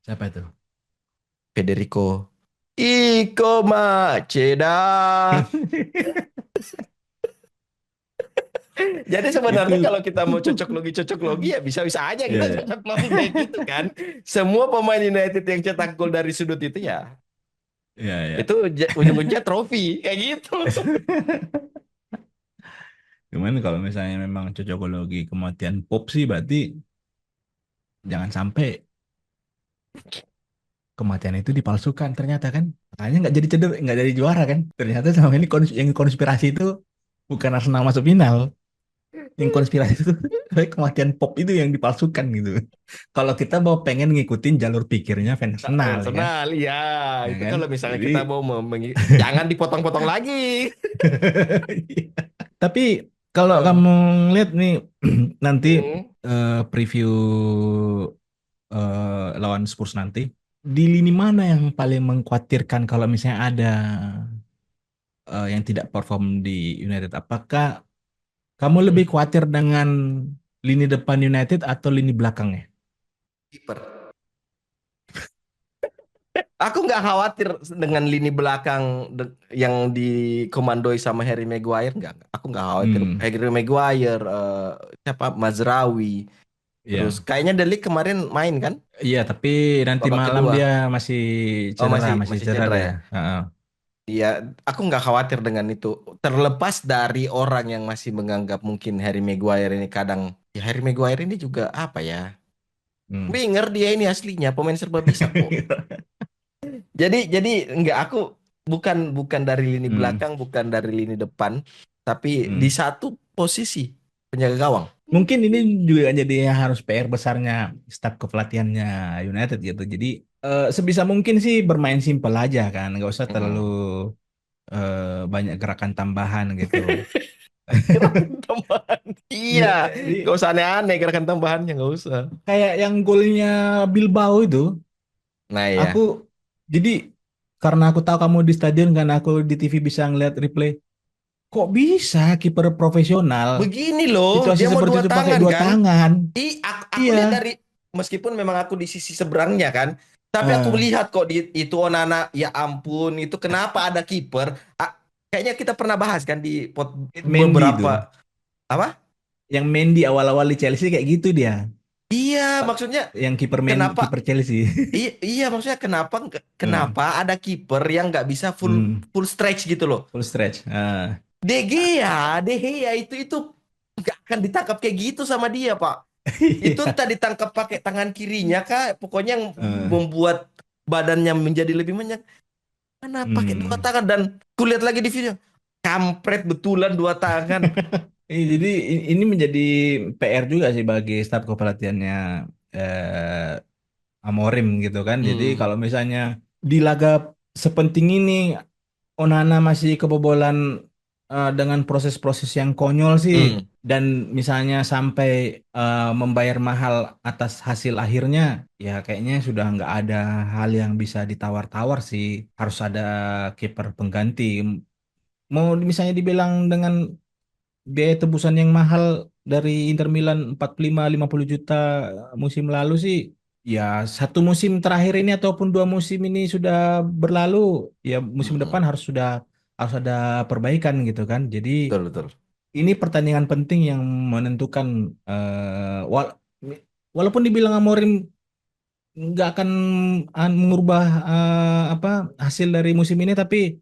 siapa itu? Federico Iko Macheda. Jadi sebenarnya Itu, kalau kita mau cocok logi ya bisa-bisa aja kita ya, ya, cocok logi kayak gitu kan. Semua pemain United yang cetak gol dari sudut itu ya ya, ya. itu ujung-ujungnya trofi kayak gitu. Cuman kalau misalnya memang cocokologi kematian Pop sih berarti jangan sampai kematian itu dipalsukan ternyata kan. Makanya nggak jadi ceder, nggak jadi juara kan. Ternyata selama ini yang konspirasi itu bukan Arsenal masuk final. Yang konspirasi itu kematian Pop itu yang dipalsukan gitu. Kalau kita mau pengen ngikutin jalur pikirnya fans Arsenal ya kan. Arsenal, ya Ya itu kan? kalau misalnya Jadi kita mau jangan dipotong-potong lagi. tapi kalau Eh, kamu lihat nih nanti hmm. preview lawan Spurs nanti, di lini mana yang paling mengkhawatirkan kalau misalnya ada yang tidak perform di United? Apakah kamu lebih khawatir dengan lini depan United atau lini belakangnya? Kiper. Aku nggak khawatir dengan lini belakang yang dikomandoi sama Harry Maguire, nggak. Aku nggak khawatir. Hmm, Harry Maguire, siapa Mazraoui, terus ya, kayaknya Delik kemarin main kan iya. Tapi nanti babak malam kedua. dia masih Oh cedera, masih masih masih cedera cedera dia. ya. Heeh. Iya, aku nggak khawatir dengan itu. Terlepas dari orang yang masih menganggap mungkin Harry Maguire ini kadang, ya Harry Maguire ini juga apa ya? Hmm. Winger dia ini aslinya pemain serba bisa kok. Jadi nggak aku bukan bukan dari lini Hmm, belakang, bukan dari lini depan, tapi di hmm. satu posisi penjaga gawang. Mungkin ini juga jadi yang harus PR besarnya staf kepelatihannya United gitu. Jadi sebisa mungkin sih bermain simpel aja kan, nggak usah terlalu Mm. banyak gerakan tambahan gitu. Gerakan tambahan. Iya, Jadi nggak usah aneh-aneh gerakan tambahannya nggak usah. kayak yang golnya Bilbao itu, Nah aku ya, jadi karena aku tahu kamu di stadion kan, aku di TV bisa ngeliat replay. Kok bisa kiper profesional begini loh, situasi dia mau seperti dua itu pakai tangan dua kan? tangan? Aku Iya. lihat dari meskipun memang aku di sisi seberangnya kan, tapi aku Eh, lihat kok di itu Onana, ya ampun, itu kenapa ada kiper? Kayaknya kita pernah bahas kan di Mendy beberapa tuh. apa? Yang Mendy awal-awal di Chelsea kayak gitu dia. Iya, Pak, maksudnya yang kenapa? kiper Chelsea. Iya, maksudnya kenapa Eh, kenapa ada kiper yang nggak bisa full hmm, full stretch gitu loh? full stretch. De Gea itu nggak akan ditangkap kayak gitu sama dia, Pak. Itu Iya. entah ditangkap pakai tangan kirinya kah, pokoknya yang Eh, membuat badannya menjadi lebih banyak. Mana pakai dua hmm. tangan dan kulihat lagi di video. Kampret betulan dua tangan. Jadi ini menjadi PR juga sih bagi staf kepelatihannya Amorim gitu kan. Jadi Hmm, kalau misalnya di laga sepenting ini Onana masih kebobolan dengan proses-proses yang konyol sih, hmm, dan misalnya sampai membayar mahal atas hasil akhirnya, ya kayaknya sudah nggak ada hal yang bisa ditawar-tawar sih. Harus ada kiper pengganti. Mau misalnya dibilang dengan biaya tebusan yang mahal dari Inter Milan 45-50 juta musim lalu sih, ya satu musim terakhir ini ataupun dua musim ini sudah berlalu, ya musim depan hmm. harus ada perbaikan gitu kan. Jadi Betul, betul. ini pertandingan penting yang menentukan walaupun dibilang Amorim nggak akan mengubah apa hasil dari musim ini, tapi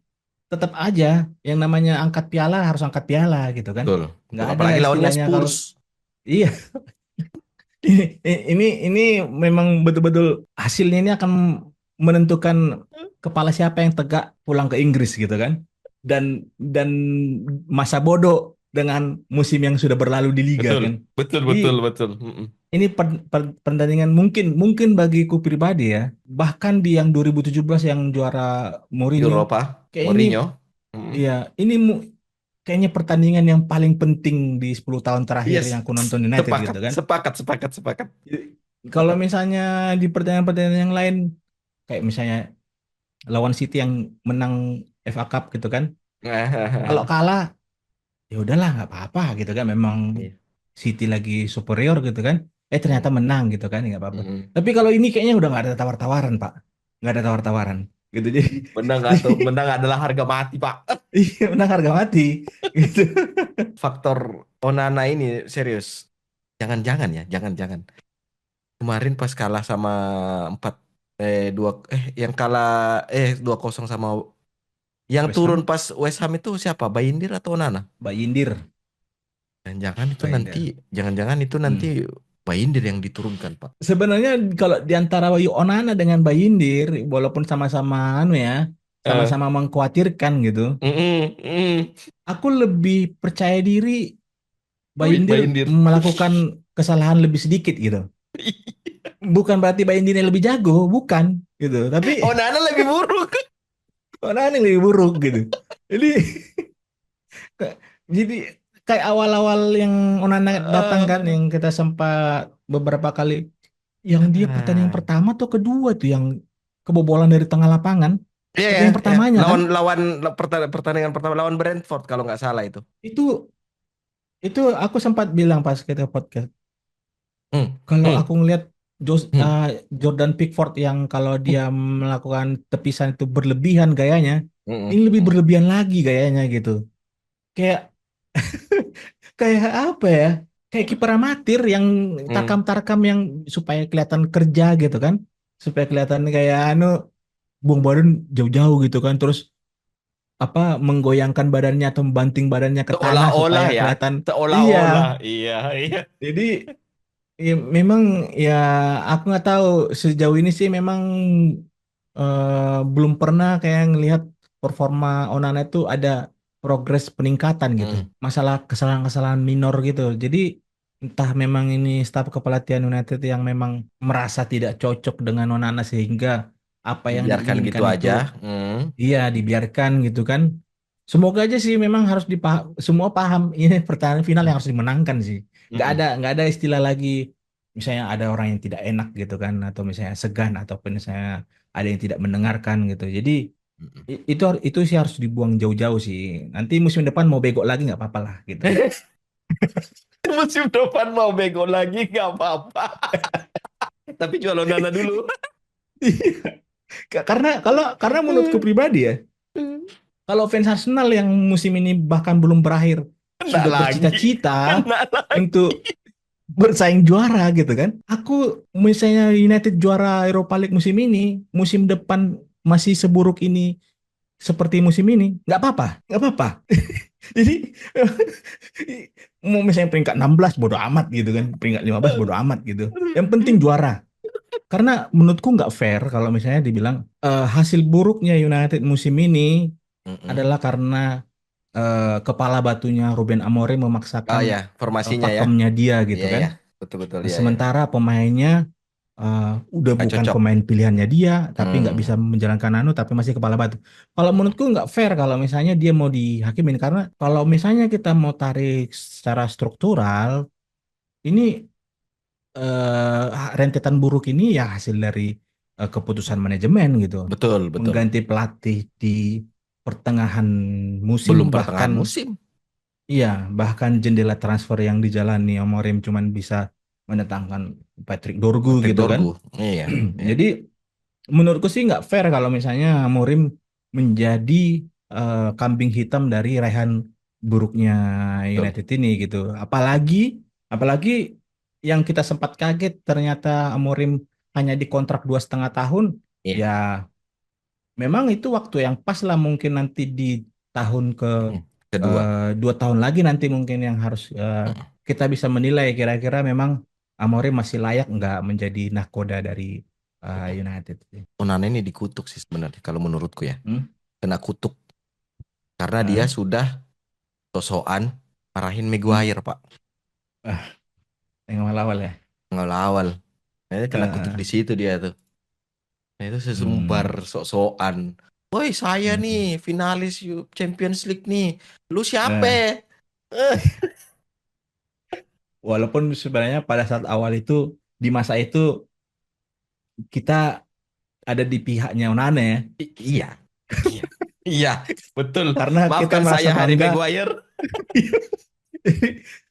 tetap aja yang namanya angkat piala harus angkat piala gitu kan. Betul, betul. Nggak ada Apalagi lawannya istilahnya kalau Spurs. iya. Ini memang betul-betul hasilnya ini akan menentukan kepala siapa yang tegak pulang ke Inggris gitu kan. Dan masa bodoh dengan musim yang sudah berlalu di liga Betul, kan. betul, betul, Jadi betul. Mm-mm. ini pertandingan mungkin mungkin bagiku pribadi ya, bahkan di yang 2017 yang juara Mourinho, Eropa, kayak ini Mourinho. Mm-mm. ya ini kayaknya pertandingan yang paling penting di 10 tahun terakhir Yes, yang aku nonton United sepakat, gitu kan. sepakat, sepakat, sepakat, Jadi, kalau sepakat. misalnya di pertandingan-pertandingan yang lain kayak misalnya lawan City yang menang FA Cup gitu kan. Kalau kalah ya udahlah nggak apa-apa gitu kan, memang Iya. City lagi superior gitu kan, ternyata Mm. menang gitu kan, ya nggak apa-apa. Mm-mm. Tapi kalau ini kayaknya udah nggak ada tawar-tawaran Pak, nggak ada tawar-tawaran gitu. Jadi Menang atau menang adalah harga mati, Pak. iya, menang harga mati gitu. Faktor Onana ini serius. Jangan-jangan ya, jangan-jangan. Kemarin pas kalah sama 4 dua yang kalah 2-0 sama yang West turun Ham, pas West Ham itu siapa? Bayindir atau Onana? Bayindir, Jangan-jangan itu nanti, Bayindir. jangan-jangan itu nanti Hmm. Bayindir yang diturunkan, Pak. Sebenarnya kalau di antara Wayu Onana dengan Bayindir, walaupun sama-sama anu ya, Eh, sama-sama mengkhawatirkan gitu, mm-mm, mm. aku lebih percaya diri Bayindir Bayindir. melakukan kesalahan lebih sedikit gitu. Bukan berarti Bayindirnya lebih jago, bukan gitu. Tapi Onana lebih buruk. Onana yang lebih buruk gitu. Jadi jadi kayak awal-awal yang Onana datang kan, Eh, yang kita sempat beberapa kali, yang dia pertandingan ah. pertama atau kedua tuh yang kebobolan dari tengah lapangan. Iya ya, Pertandingan ya. pertamanya kan, Lawan lawan pertandingan pertama lawan Brentford kalau nggak salah itu. itu itu aku sempat bilang pas kita podcast, Hmm, kalau hmm, aku ngelihat hmm, Jordan Pickford yang kalau dia melakukan tepisan itu berlebihan gayanya, hmm, ini lebih hmm, berlebihan lagi gayanya gitu. Kayak kayak apa ya? Kayak kiper amatir yang hmm. tarkam-tarkam yang supaya kelihatan kerja gitu kan. Supaya kelihatan kayak anu, buang badan jauh-jauh gitu kan. Terus apa, menggoyangkan badannya atau membanting badannya ke tanah Seolah-olah supaya ya, kelihatan. Iya. seolah-olah. Iya, iya. Jadi ya, memang ya aku nggak tahu sejauh ini sih, memang belum pernah kayak ngelihat performa Onana itu ada progres peningkatan gitu. Hmm, Masalah kesalahan-kesalahan minor gitu. Jadi entah memang ini staf kepelatihan United yang memang merasa tidak cocok dengan Onana sehingga apa yang dibiarkan gitu diinginkan itu aja. Hmm, iya dibiarkan gitu kan. Semoga aja sih, memang harus dipaham, semua paham ini pertandingan final yang harus dimenangkan sih. hmm, Nggak ada istilah lagi misalnya ada orang yang tidak enak gitu kan, atau misalnya segan, ataupun misalnya ada yang tidak mendengarkan gitu. Jadi hmm. itu sih harus dibuang jauh-jauh sih. Nanti musim depan mau bego lagi nggak apa-apa lah gitu. Musim depan mau bego lagi nggak apa-apa. Tapi jual Onana dulu. Karena menurutku pribadi ya, kalau fans Arsenal yang musim ini bahkan belum berakhir Kena sudah lagi, bercita-cita kena lagi. untuk bersaing juara gitu kan. Aku misalnya United juara Europa League musim ini, musim depan masih seburuk ini seperti musim ini, nggak apa-apa, nggak apa-apa. Jadi mau misalnya peringkat 16 bodo amat gitu kan, peringkat 15 bodo amat gitu. Yang penting juara. Karena menurutku nggak fair kalau misalnya dibilang hasil buruknya United musim ini Mm-mm. adalah karena kepala batunya Ruben Amorim Oh memaksakan ya, formasinya ya. pakemnya dia gitu Iya kan. ya, betul-betul Nah, ya ya. sementara pemainnya udah Gak bukan cocok. pemain pilihannya dia, tapi nggak bisa Hmm. menjalankan anu, tapi masih kepala batu. Kalau menurutku nggak fair kalau misalnya dia mau dihakimin, karena kalau misalnya kita mau tarik secara struktural, ini rentetan buruk ini ya hasil dari keputusan manajemen gitu. Betul, betul. Mengganti pelatih di pertengahan musim, Belum bahkan pertengahan musim. iya, bahkan jendela transfer yang dijalani Amorim cuman bisa mendatangkan Patrick Dorgu Patrick gitu kan. Dorgu. Iya, iya. Jadi menurutku sih nggak fair kalau misalnya Amorim menjadi kambing hitam dari raihan buruknya Betul. United ini gitu. Apalagi yang kita sempat kaget ternyata Amorim hanya dikontrak 2,5 tahun. Iya. Ya memang itu waktu yang pas lah, mungkin nanti di tahun ke Hmm. Kedua. 2 tahun lagi nanti mungkin yang harus Hmm. kita bisa menilai kira-kira memang Amorim masih layak nggak menjadi nahkoda dari United sih. Onana ini dikutuk sih sebenarnya kalau menurutku ya. Hmm? Kena kutuk karena dia Ah, sudah sosokan marahin hmm. Maguire, Pak. Ah, yang awal-awal ya. Awal-awal. Nah, kena kutuk di Ah, situ dia tuh. Nah, itu sesumbar hmm, sok-sokan. Woi, saya nih hmm. finalis Champions League nih. Lu siapa? Eh, Eh, walaupun sebenarnya pada saat awal itu di masa itu kita ada di pihaknya Onana ya, iya, iya, iya, betul. karena kita Maafkan merasa saya Harry bangga. Maguire.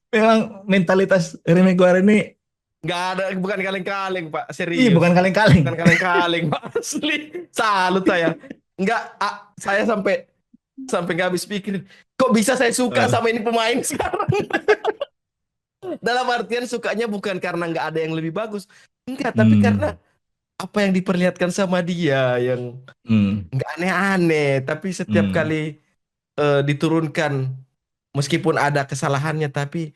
Memang mentalitas Harry Maguire ini, Nggak ada, bukan kaleng-kaleng, Pak. iya Serius. bukan kaleng-kaleng. Bukan kaleng-kaleng, Pak. Asli. Salut saya. Nggak, saya sampai sampai nggak habis pikir. Kok bisa saya suka Eh, sama ini pemain sekarang? Dalam artian sukanya bukan karena nggak ada yang lebih bagus. Enggak, tapi karena hmm, apa yang diperlihatkan sama dia yang hmm, nggak aneh-aneh. Tapi setiap hmm, kali diturunkan, meskipun ada kesalahannya, tapi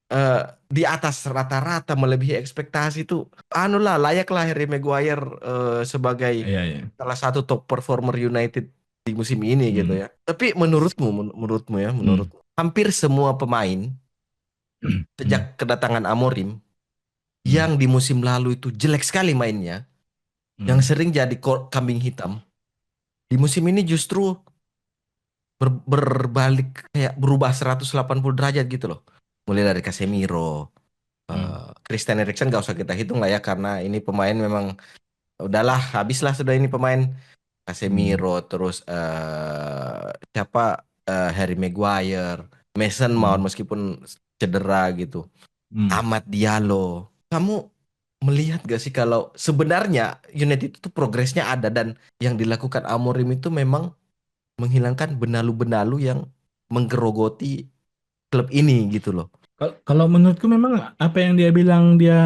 eh, di atas rata-rata melebihi ekspektasi itu anu lah layaklah Harry Maguire sebagai iya iya, salah satu top performer United di musim ini gitu hmm, ya. Tapi menurutmu ya, hmm, hampir semua pemain hmm, sejak kedatangan Amorim hmm, yang di musim lalu itu jelek sekali mainnya, yang hmm, sering jadi kambing hitam, di musim ini justru berbalik kayak berubah 180 derajat gitu loh. Mulai dari Casemiro, hmm, Christian Eriksen gak usah kita hitung lah ya karena ini pemain memang udahlah habislah sudah ini pemain. hmm, Casemiro terus siapa, Harry Maguire, Mason Mount hmm, meskipun cedera gitu, hmm. Amad Diallo. Kamu melihat gak sih kalau sebenarnya United itu progresnya ada dan yang dilakukan Amorim itu memang menghilangkan benalu-benalu yang menggerogoti klub ini gitu loh. Kalau menurutku memang apa yang dia bilang dia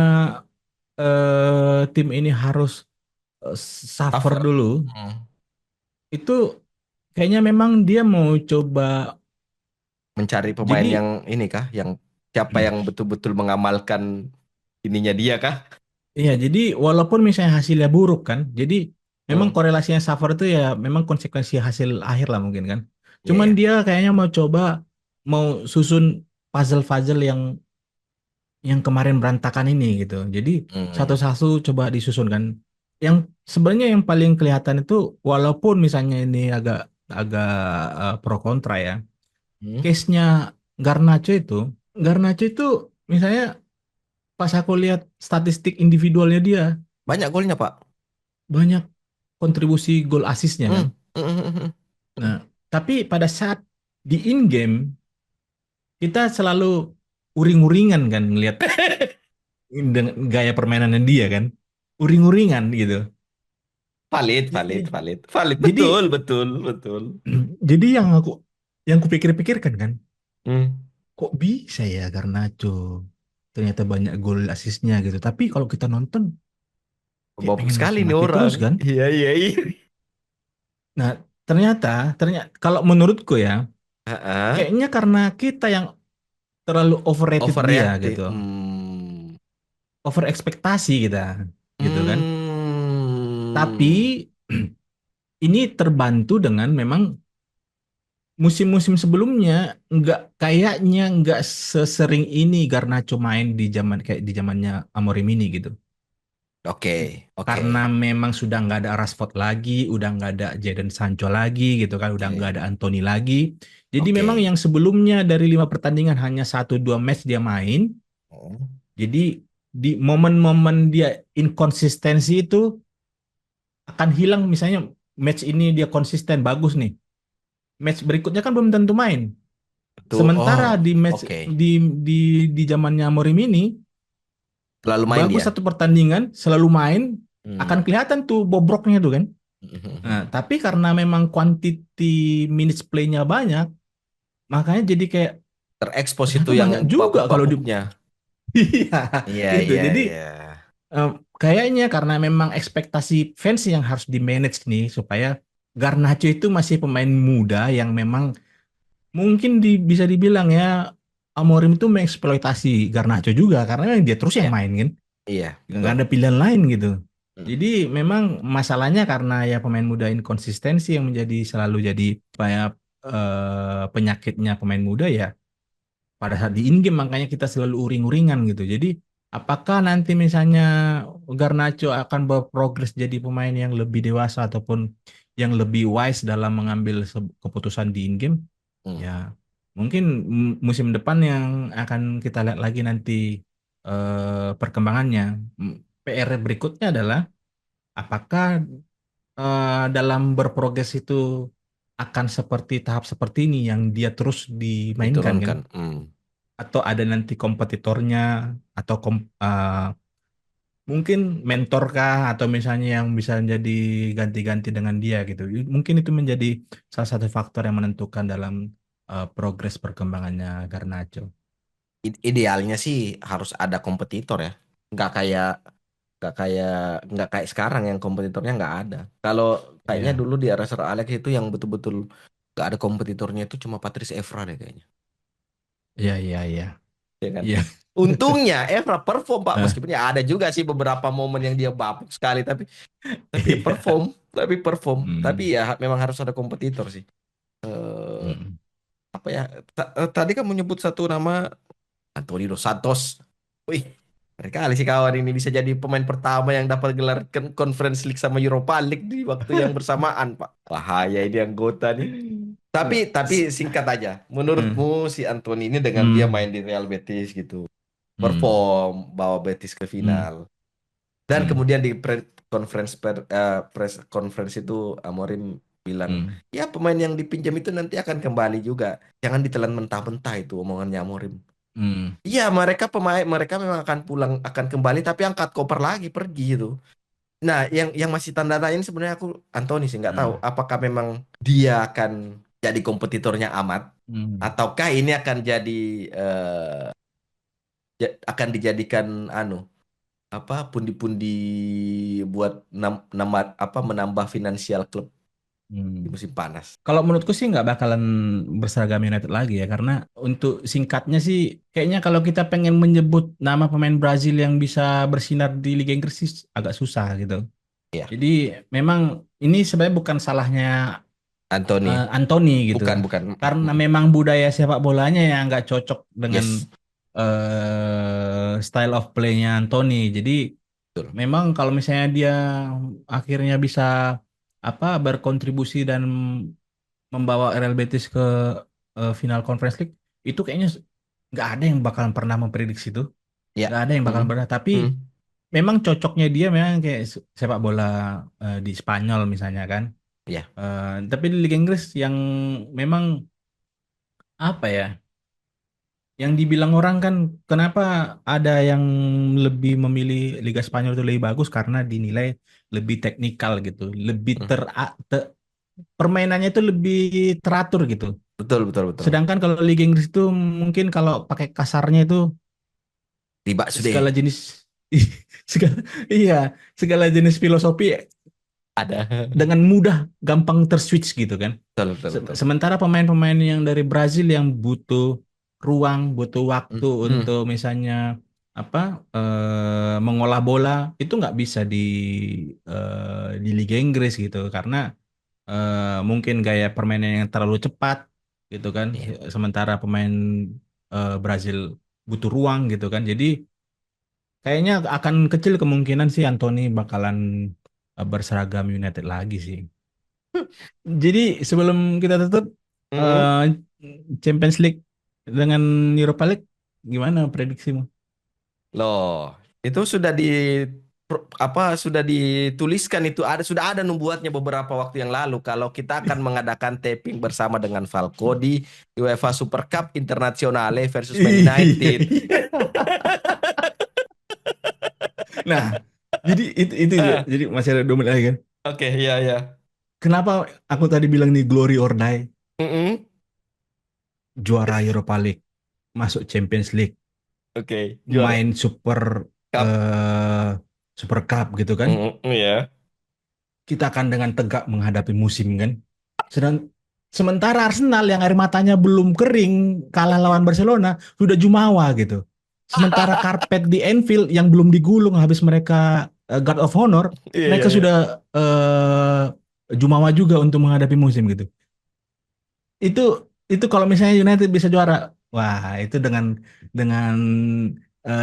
tim ini harus suffer Cover. dulu, Hmm. itu kayaknya memang dia mau coba. Mencari pemain Jadi yang ini kah, yang siapa yang betul-betul mengamalkan ininya dia kah? iya, jadi walaupun misalnya hasilnya buruk kan, jadi memang Hmm. korelasinya suffer itu ya memang konsekuensi hasil akhir lah mungkin kan. Iya Cuman ya. dia kayaknya mau coba mau susun puzzle-puzzle yang kemarin berantakan ini gitu. Jadi Hmm. satu-satu coba disusun kan. Yang sebenarnya yang paling kelihatan itu walaupun misalnya ini agak agak pro kontra ya. Hmm. Case-nya Garnacho itu, Garnacho itu misalnya pas aku lihat statistik individualnya dia Banyak golnya Pak. banyak kontribusi gol asisnya kan. Hmm. Hmm, hmm, hmm, hmm. Nah, tapi pada saat di in game kita selalu uring-uringan kan ngelihat dengan gaya permainannya dia kan. Uring-uringan gitu. Valid, valid, Jadi valid, valid. jadi Betul, betul, betul. jadi yang aku pikir-pikirkan kan, Hmm. kok bisa ya Garnacho ternyata banyak gol asisnya gitu. Tapi kalau kita nonton kayak Bobok pengen sekali nih maki-maki orang. terus kan. Iya, iya, iya. Nah, ternyata kalau menurutku ya, Heeh. kayaknya karena kita yang terlalu overrated dia Overreactive. gitu. Hmm. Over ekspektasi kita gitu kan. Tapi Hmm. ini terbantu dengan memang musim-musim sebelumnya nggak sesering ini Garnacho main di zaman kayak di zamannya Amorim ini gitu. Oke, Karena oke, memang sudah nggak ada Rashford lagi, udah nggak ada Jadon Sancho lagi gitu kan, udah nggak oke, ada Anthony lagi. Jadi memang oke. yang sebelumnya dari 5 pertandingan hanya 1-2 match dia main. Hmm. Jadi di momen-momen dia inkonsistensi itu akan hilang. Misalnya match ini dia konsisten bagus nih, match berikutnya kan belum tentu main. Tuh, Sementara oh, di match oke. di zamannya Mourinho ini Terlalu main bagus dia. satu pertandingan selalu main, akan Hmm. kelihatan tuh bobroknya tuh kan. Nah, tapi karena memang quantity minutes play-nya banyak, makanya jadi kayak Terekspos itu ternyata yang banyak juga kalau di bapuk-bapuknya. iya Iya, itu. iya, Jadi iya. eh, kayaknya karena memang ekspektasi fans yang harus di manage nih supaya Garnacho itu masih pemain muda yang memang mungkin bisa dibilang ya Amorim itu mengeksploitasi Garnacho juga karena memang dia terus yang Iya, main kan, iya, nggak betul. ada pilihan lain gitu. Hmm. Jadi memang masalahnya karena ya pemain muda inkonsistensi yang menjadi selalu jadi kayak penyakitnya pemain muda ya. Pada saat di in game makanya kita selalu uring-uringan gitu. Jadi apakah nanti misalnya Garnacho akan berprogres jadi pemain yang lebih dewasa ataupun yang lebih wise dalam mengambil keputusan di in game? Hmm. Ya mungkin musim depan yang akan kita lihat lagi nanti perkembangannya. PR berikutnya adalah apakah dalam berprogres itu akan seperti tahap seperti ini yang dia terus dimainkan kan? Diturunkan. Hmm. Atau ada nanti kompetitornya atau mungkin mentor kah atau misalnya yang bisa jadi ganti-ganti dengan dia gitu. Mungkin itu menjadi salah satu faktor yang menentukan dalam progres perkembangannya Garnacho. Idealnya sih harus ada kompetitor ya. Nggak kayak nggak kayak nggak kayak sekarang yang kompetitornya nggak ada. Kalau kayaknya Iya, dulu di era Sir Alex itu yang betul-betul nggak ada kompetitornya itu cuma Patrice Evra deh kayaknya. iya, iya, iya, Ya kan? iya. Untungnya Evra perform Pak, Ah, meskipun ya ada juga sih beberapa momen yang dia bapuk sekali, tapi iya. perform. Tapi Hmm, ya memang harus ada kompetitor sih. Eh, hmm, apa ya? Tadi kamu nyebut satu nama Anthony Dos Santos. Wih, keren kali sih kawan ini bisa jadi pemain pertama yang dapat gelar Conference League sama Europa League di waktu yang bersamaan, Pak. Bahaya ini anggota nih. Tapi singkat aja. hmm, Menurutmu si Anthony ini dengan dia hmm, main di Real Betis gitu, hmm, perform, bawa Betis ke hmm, final. Dan hmm, kemudian di press conference itu Amorim bilang, hmm, ya pemain yang dipinjam itu nanti akan kembali juga. Jangan ditelan mentah-mentah itu omongannya Amorim. hmm, Iya, mereka memang akan pulang, akan kembali, tapi angkat koper lagi pergi itu. Nah, yang masih tanda tanya ini sebenarnya aku Anthony sih nggak tahu hmm, apakah memang dia akan jadi kompetitornya Amat hmm, ataukah ini akan jadi akan dijadikan anu apa pundi-pundi buat menambah finansial klub di hmm. musim panas. Kalau menurutku sih nggak bakalan berseragam United lagi ya, karena untuk singkatnya sih kayaknya kalau kita pengen menyebut nama pemain Brazil yang bisa bersinar di Liga Inggris sih agak susah gitu. Iya, Jadi memang ini sebenarnya bukan salahnya Anthony. Anthony gitu, Bukan, bukan. karena Mm, memang budaya sepak bolanya yang nggak cocok dengan yes, style of play-nya Anthony. Jadi betul. memang kalau misalnya dia akhirnya bisa apa berkontribusi dan membawa Real Betis ke final Conference League itu kayaknya nggak ada yang bakalan pernah memprediksi itu, Ya. nggak ada yang bakalan Mm, pernah. Tapi mm, memang cocoknya dia memang kayak sepak bola di Spanyol misalnya kan. ya. Tapi di Liga Inggris yang memang apa ya, yang dibilang orang kan kenapa ada yang lebih memilih Liga Spanyol itu lebih bagus karena dinilai lebih teknikal gitu, lebih Mm. permainannya itu lebih teratur gitu. Betul, betul, betul. Sedangkan kalau Liga Inggris itu mungkin kalau pakai kasarnya itu Tiba segala sudah jenis segala iya, segala jenis filosofi ada. dengan mudah gampang terswitch gitu kan. Betul, betul, betul. Sementara pemain-pemain yang dari Brazil yang butuh ruang, butuh Mm, waktu mm, untuk misalnya apa mengolah bola itu nggak bisa di Liga Inggris gitu karena mungkin gaya permainan yang terlalu cepat gitu kan. iya. Sementara pemain Brazil butuh ruang gitu kan. Jadi kayaknya akan kecil kemungkinan sih Anthony bakalan berseragam United lagi sih. Jadi sebelum kita tutup Mm-mm. eh, Champions League dengan Europa League gimana prediksimu? Loh, itu sudah sudah dituliskan itu sudah ada nubuatnya beberapa waktu yang lalu kalau kita akan mengadakan taping bersama dengan Falco di UEFA Super Cup Internazionale versus Man United. Nah, jadi itu ya. Ah, Jadi masih ada 2 menit lagi kan. oke, ya, ya. Kenapa aku tadi bilang nih glory or die, Mm-mm. juara Europa League, masuk Champions League, Oke, juara main cup. eh, Super Cup gitu kan. Mm-mm, ya. Kita akan dengan tegak menghadapi musim kan. Sementara Arsenal yang air matanya belum kering kalah lawan Barcelona sudah jumawa gitu. Sementara karpet di Anfield yang belum digulung habis mereka guard of honor. Iya, iya, Mereka iya. sudah jumawa juga untuk menghadapi musim gitu. Itu itu kalau misalnya United bisa juara, wah itu dengan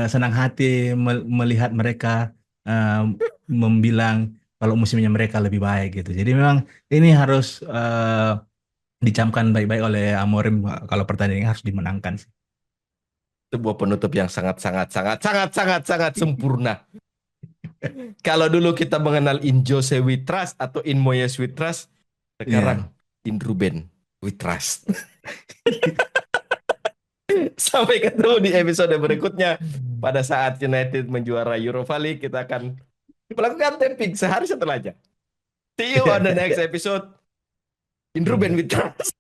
senang hati melihat mereka eh, membilang kalau musimnya mereka lebih baik gitu. Jadi memang ini harus dicamkan baik-baik oleh Amorim kalau pertandingan harus dimenangkan sih. Sebuah penutup yang sangat sangat sangat sangat sangat sangat sempurna. Kalau dulu kita mengenal In Jose we trust atau In Moyes we trust, Iya. sekarang In Ruben we trust. Sampai ketemu di episode berikutnya. Pada saat United menjuara Europa League, kita akan melakukan tapping sehari setelahnya. See you on the next episode. In Ruben we trust.